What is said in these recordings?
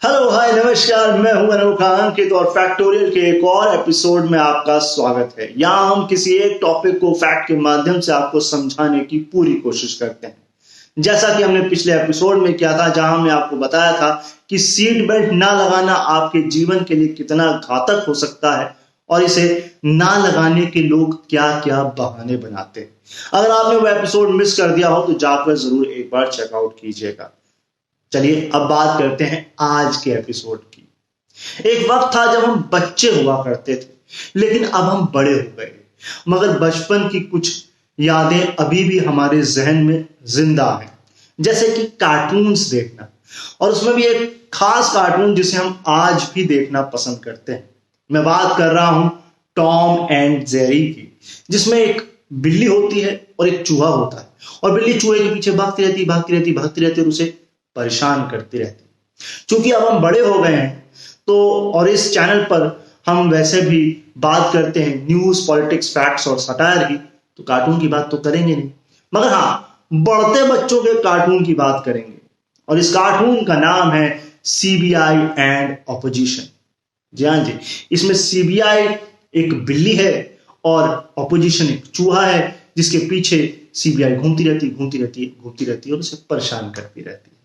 Hello hi नमस्कार, मैं हूं अनोखा अंकित और फैक्टोरियल के एक और एपिसोड में आपका स्वागत है। यहाँ हम किसी एक टॉपिक को फैक्ट के माध्यम से आपको समझाने की पूरी कोशिश करते हैं। जैसा कि हमने पिछले एपिसोड में किया था, जहां हमने आपको बताया था कि सीट बेल्ट ना लगाना आपके जीवन के लिए कितना घातक हो सकता है और इसे ना लगाने के लोग क्या क्या बहाने बनाते हैं। अगर आपने वो एपिसोड मिस कर दिया हो तो जाकर जरूर एक बार चेकआउट कीजिएगा। चलिए अब बात करते हैं आज के एपिसोड की। एक वक्त था जब हम बच्चे हुआ करते थे, लेकिन अब हम बड़े हो गए। मगर बचपन की कुछ यादें अभी भी हमारे जहन में जिंदा हैं। जैसे कि कार्टून्स देखना, और उसमें भी एक खास कार्टून जिसे हम आज भी देखना पसंद करते हैं। मैं बात कर रहा हूं टॉम एंड जेरी की, जिसमें एक बिल्ली होती है और एक चूहा होता है, और बिल्ली चूहे के पीछे भागती रहती और उसे परेशान करती रहती। क्योंकि अब हम बड़े हो गए हैं तो और इस चैनल पर हम वैसे भी बात करते हैं न्यूज, पॉलिटिक्स, फैक्ट्स और सटायर की, तो कार्टून की बात तो करेंगे नहीं। मगर हाँ, बढ़ते बच्चों के कार्टून की बात करेंगे, और इस कार्टून का नाम है सीबीआई एंड ऑपोजिशन। जी हाँ जी, इसमें सीबीआई एक बिल्ली है और ऑपोजिशन एक चूहा है, जिसके पीछे सीबीआई घूमती रहती है और उसे परेशान करती रहती है।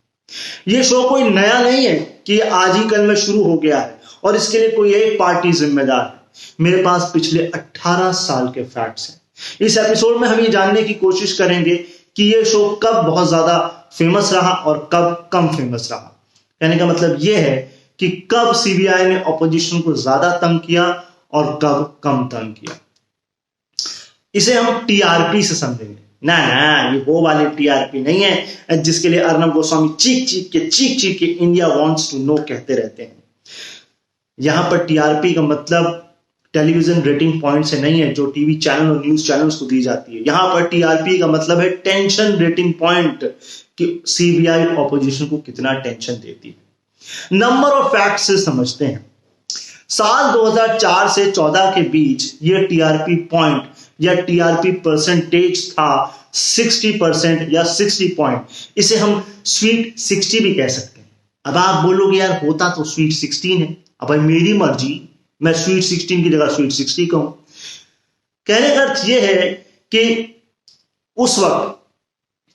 ये शो कोई नया नहीं है कि आज ही कल में शुरू हो गया है और इसके लिए कोई एक पार्टी जिम्मेदार है। मेरे पास पिछले 18 साल के फैक्ट्स हैं। इस एपिसोड में हम ये जानने की कोशिश करेंगे कि ये शो कब बहुत ज्यादा फेमस रहा और कब कम फेमस रहा। कहने का मतलब ये है कि कब सीबीआई ने ऑपोजिशन को ज्यादा तंग किया और कब कम तंग किया। इसे हम टीआरपी से समझेंगे। ना ना, ये वो वाली टीआरपी नहीं है जिसके लिए अर्नब गोस्वामी चीख चीख के इंडिया वांट्स टू नो कहते रहते हैं। यहां पर टीआरपी का मतलब टेलीविजन रेटिंग पॉइंट से नहीं है, जो टीवी चैनल और न्यूज चैनल्स को दी जाती है। यहां पर टीआरपी का मतलब है टेंशन रेटिंग पॉइंट, कि सीबीआई ऑपोजिशन को कितना टेंशन देती है। नंबर और फैक्ट से समझते हैं। साल 2004 से 14 के बीच ये टीआरपी पॉइंट या टीआरपी परसेंटेज था 60% या 60 पॉइंट। इसे हम स्वीट 60 भी कह सकते हैं। अब आप बोलोगे यार होता तो स्वीट 16 है। अब भाई मेरी मर्जी, मैं स्वीट 16 की जगह स्वीट 60 कहूं। कहने का अर्थ यह है कि उस वक्त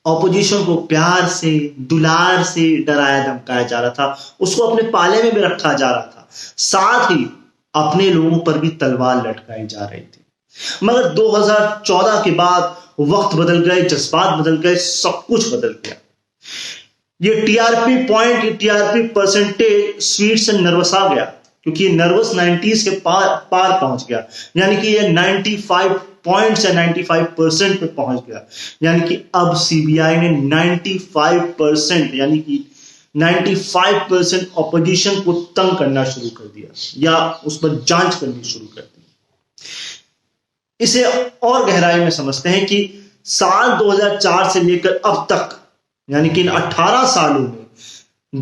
ऑपोजिशन को प्यार से, दुलार से डराया धमकाया जा रहा था, उसको अपने पाले में भी रखा जा रहा था, साथ ही अपने लोगों पर भी तलवार लटकाई जा रही थी। मगर 2014 के बाद वक्त बदल गए, जज्बात बदल गए, सब कुछ बदल गया। ये टीआरपी पॉइंट, ये टीआरपी परसेंटेज स्वीट से नर्वस आ गया, क्योंकि ये नर्वस 90s के पार पहुंच गया। यानी कि ये 95 पॉइंट्स या 95% पे पहुंच गया। यानी कि अब सीबीआई ने 95% यानी कि 95% ऑपोजिशन को तंग करना शुरू कर दिया या उस पर जांच करनी शुरू कर दी। इसे और गहराई में समझते हैं कि साल 2004 से लेकर अब तक, यानी कि इन 18 सालों में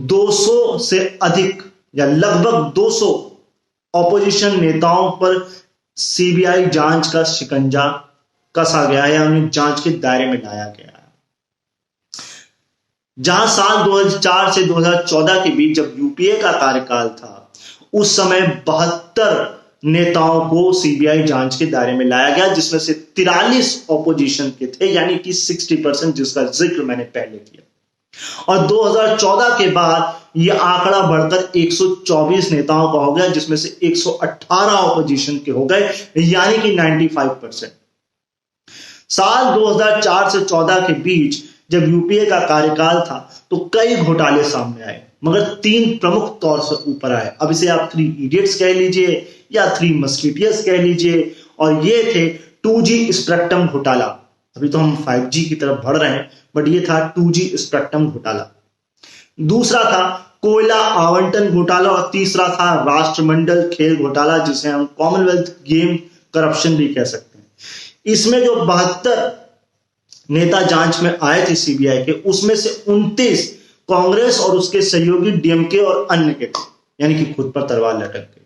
200 से अधिक या लगभग 200 ऑपोजिशन नेताओं पर सीबीआई जांच का शिकंजा कसा गया है या उन्हें जांच के दायरे में लाया गया है। जहां साल 2004 से 2014 के बीच जब यूपीए का कार्यकाल था, उस समय 72 नेताओं को सीबीआई जांच के दायरे में लाया गया, जिसमें से 43 ऑपोजिशन के थे, यानी कि 60%, जिसका जिक्र मैंने पहले किया। और 2014 के बाद यह आंकड़ा बढ़कर 124 नेताओं का हो गया, जिसमें से 118 ऑपोजिशन के हो गए, यानी कि 95%। साल 2004 से 14 के बीच जब यूपीए का कार्यकाल था तो कई घोटाले सामने आए, मगर 3 प्रमुख तौर से ऊपर आए। अब इसे आप 3 इडियट्स कह लीजिए या 3 मस्किटियर्स कह लीजिए, और ये थे 2G स्पेक्ट्रम घोटाला। अभी तो हम 5G की तरफ बढ़ रहे हैं, बट ये था 2G स्पेक्ट्रम घोटाला। दूसरा था कोयला आवंटन घोटाला, और तीसरा था राष्ट्रमंडल खेल घोटाला, जिसे हम कॉमनवेल्थ गेम करप्शन भी कह सकते हैं। इसमें जो 72 नेता जांच में आए थे सीबीआई के, उसमें से 29 कांग्रेस और उसके सहयोगी डीएमके और अन्य के थे, यानी कि खुद पर तलवार लटक गई।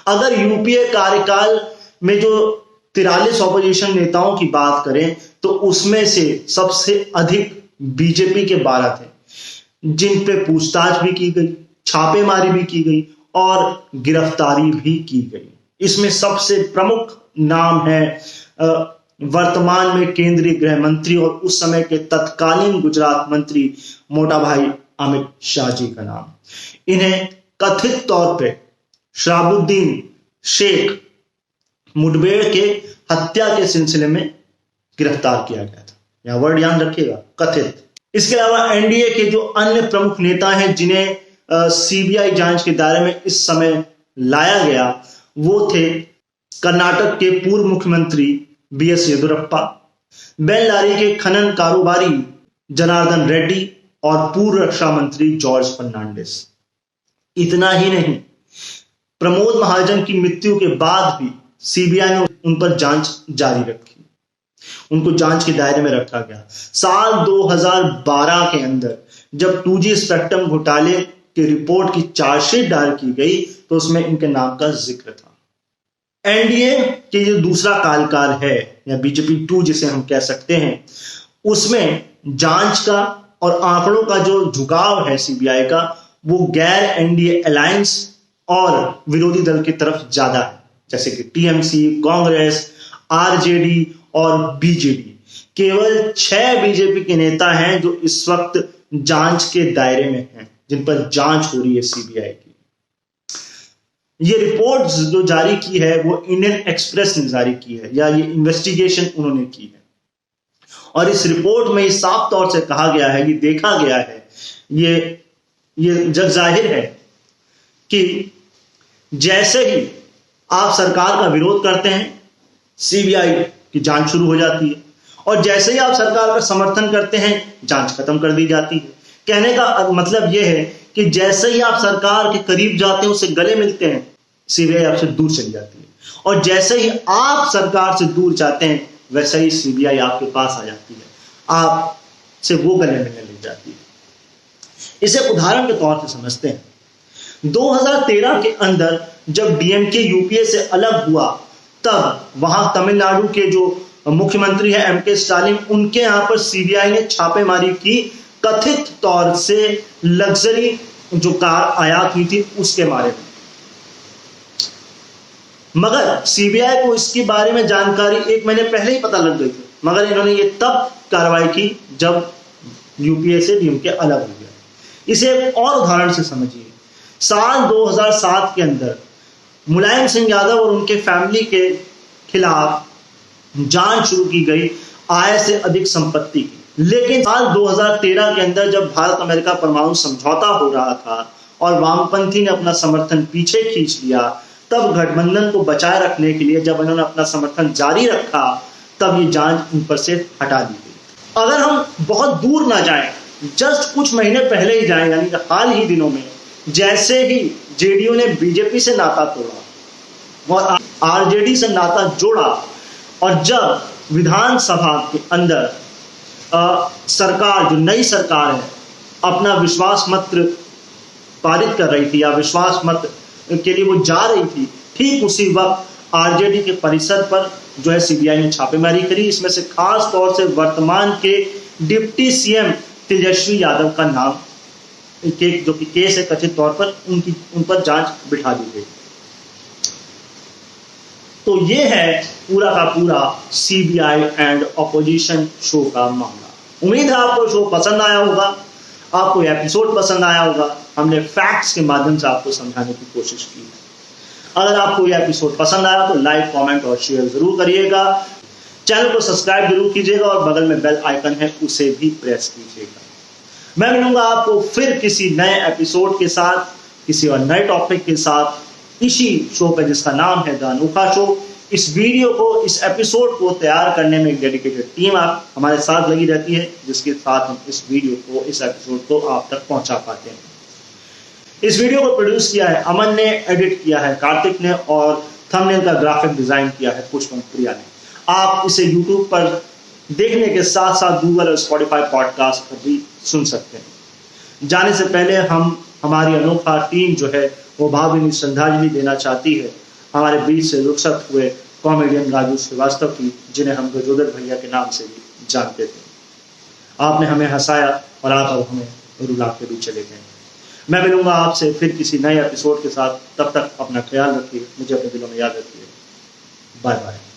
अगर यूपीए कार्यकाल में जो 43 ऑपोजिशन नेताओं की बात करें तो उसमें से सबसे अधिक बीजेपी के 12 थे, जिन पे पूछताछ भी की गई, छापेमारी भी की गई और गिरफ्तारी भी की गई। इसमें सबसे प्रमुख नाम है वर्तमान में केंद्रीय गृह मंत्री और उस समय के तत्कालीन गुजरात मंत्री मोटा भाई अमित शाह जी का नाम। इन्हें कथित तौर पे शहाबुद्दीन शेख मुठभेड़ के हत्या के सिलसिले में गिरफ्तार किया गया था। यह वर्ड याद रखिएगा, कथित। इसके अलावा एनडीए के जो अन्य प्रमुख नेता हैं जिन्हें सीबीआई जांच के दायरे में इस समय लाया गया, वो थे कर्नाटक के पूर्व मुख्यमंत्री बीएस येदियुरप्पा, बेल्लारी के खनन कारोबारी जनार्दन रेड्डी और पूर्व रक्षा मंत्री जॉर्ज फर्नांडिस। इतना ही नहीं, प्रमोद महाजन की मृत्यु के बाद भी सीबीआई ने उन पर जांच जारी रखी, उनको जांच के दायरे में रखा गया। साल 2012 के अंदर जब 2G स्पेक्ट्रम घोटाले की रिपोर्ट की चार्जशीट दायर की गई तो उसमें इनके नाम का जिक्र था। एनडीए के जो दूसरा कार्यकाल है या बीजेपी 2 जिसे हम कह सकते हैं, उसमें जांच का और आंकड़ों का जो झुकाव है सीबीआई का, वो गैर एनडीए अलायंस और विरोधी दल की तरफ ज्यादा है, जैसे कि टीएमसी, कांग्रेस, आरजेडी और बीजेडी। केवल 6 बीजेपी के नेता हैं जो इस वक्त जांच के दायरे में हैं, जिन पर जांच हो रही है सीबीआई की। ये रिपोर्ट जो जारी की है वो इंडियन एक्सप्रेस ने जारी की है, या ये इन्वेस्टिगेशन उन्होंने की है। और इस रिपोर्ट में साफ तौर से कहा गया है, ये देखा गया है, ये जग जाहिर है कि जैसे ही आप सरकार का विरोध करते हैं, सीबीआई की जांच शुरू हो जाती है, और जैसे ही आप सरकार का समर्थन करते हैं, जांच खत्म कर दी जाती है। कहने का मतलब यह है कि जैसे ही आप सरकार के करीब जाते हैं, उससे गले मिलते हैं, सीबीआई आपसे दूर चली जाती है, और जैसे ही आप सरकार से दूर जाते हैं, वैसे ही सीबीआई आपके पास आ जाती है, आपसे वो गले मिलने लग जाती है। इसे उदाहरण के तौर पर समझते हैं। 2013 के अंदर जब डीएमके यूपीए से अलग हुआ, तब वहां तमिलनाडु के जो मुख्यमंत्री है एमके स्टालिन, उनके यहां पर सीबीआई ने छापेमारी की, कथित तौर से लग्जरी जो कार आयात हुई थी उसके बारे में। मगर सीबीआई को इसके बारे में जानकारी 1 महीने पहले ही पता लग गई थी, मगर इन्होंने ये तब कार्रवाई की जब यूपीए से डीएमके अलग हो गया। इसे एक और उदाहरण से समझिए। साल 2007 के अंदर मुलायम सिंह यादव और उनके फैमिली के खिलाफ जांच शुरू की गई आय से अधिक संपत्ति की, लेकिन साल 2013 के अंदर जब भारत अमेरिका परमाणु समझौता हो रहा था और वामपंथी ने अपना समर्थन पीछे खींच लिया, तब गठबंधन को बचाए रखने के लिए जब इन्होंने अपना समर्थन जारी रखा, तब ये जांच उन पर से हटा दी गई। अगर हम बहुत दूर ना जाएं, जस्ट कुछ महीने पहले ही जाएं, यानी हाल ही दिनों में, जैसे ही जेडीयू ने बीजेपी से नाता तोड़ा और आरजेडी से नाता जोड़ा, और जब विधानसभा के अंदर सरकार, जो नई सरकार है, अपना विश्वास मत पारित कर रही थी या विश्वास मत के लिए वो जा रही थी, ठीक उसी वक्त आरजेडी के परिसर पर जो है सीबीआई ने छापेमारी करी। इसमें से खास तौर से वर्तमान के डिप्टी सीएम तेजस्वी यादव का नाम, जो कि केस है, कथित तौर पर उन पर जांच बिठा दी गई। तो ये है पूरा का पूरा सीबीआई एंड ऑपोजिशन शो का मामला। उम्मीद है आपको शो पसंद आया होगा, आपको एपिसोड पसंद आया होगा। हमने फैक्ट्स के माध्यम से आपको समझाने की कोशिश की है। अगर आपको यह एपिसोड पसंद आया तो लाइक, कमेंट और शेयर जरूर करिएगा। चैनल को सब्सक्राइब जरूर कीजिएगा और बगल में बेल आइकन है, उसे भी प्रेस कीजिएगा। मैं मिलूंगा आपको फिर किसी नए एपिसोड के साथ, किसी और नए टॉपिक के साथ, इसी शो पे जिसका नाम है द अनोखा शो। इस वीडियो को, इस एपिसोड को तैयार करने में एक डेडिकेटेड टीम आप हमारे साथ लगी रहती है, जिसके साथ हम इस वीडियो को, इस एपिसोड को आप तक पहुंचा पाते हैं। इस वीडियो को प्रोड्यूस किया है अमन ने, एडिट किया है कार्तिक ने, और थंबनेल का ग्राफिक डिजाइन किया है पुष्पम प्रिया ने। आप इसे यूट्यूब पर देखने के साथ साथ गूगल और स्पॉटिफाई पॉडकास्ट पर भी सुन सकते हैं। जाने से पहले हमारी अनोखा टीम जो है वो भावभीनी श्रद्धांजलि देना चाहती है हमारे बीच से रुखसत हुए कॉमेडियन राजू श्रीवास्तव की, जिन्हें हम गजोदर भैया के नाम से भी जानते थे। आपने हमें हंसाया और आप अब हमें रुला के भी चले गए। मैं मिलूंगा आपसे फिर किसी नए एपिसोड के साथ। तब तक अपना ख्याल रखिए, मुझे अपने दिलों में याद रखिए। Bye bye.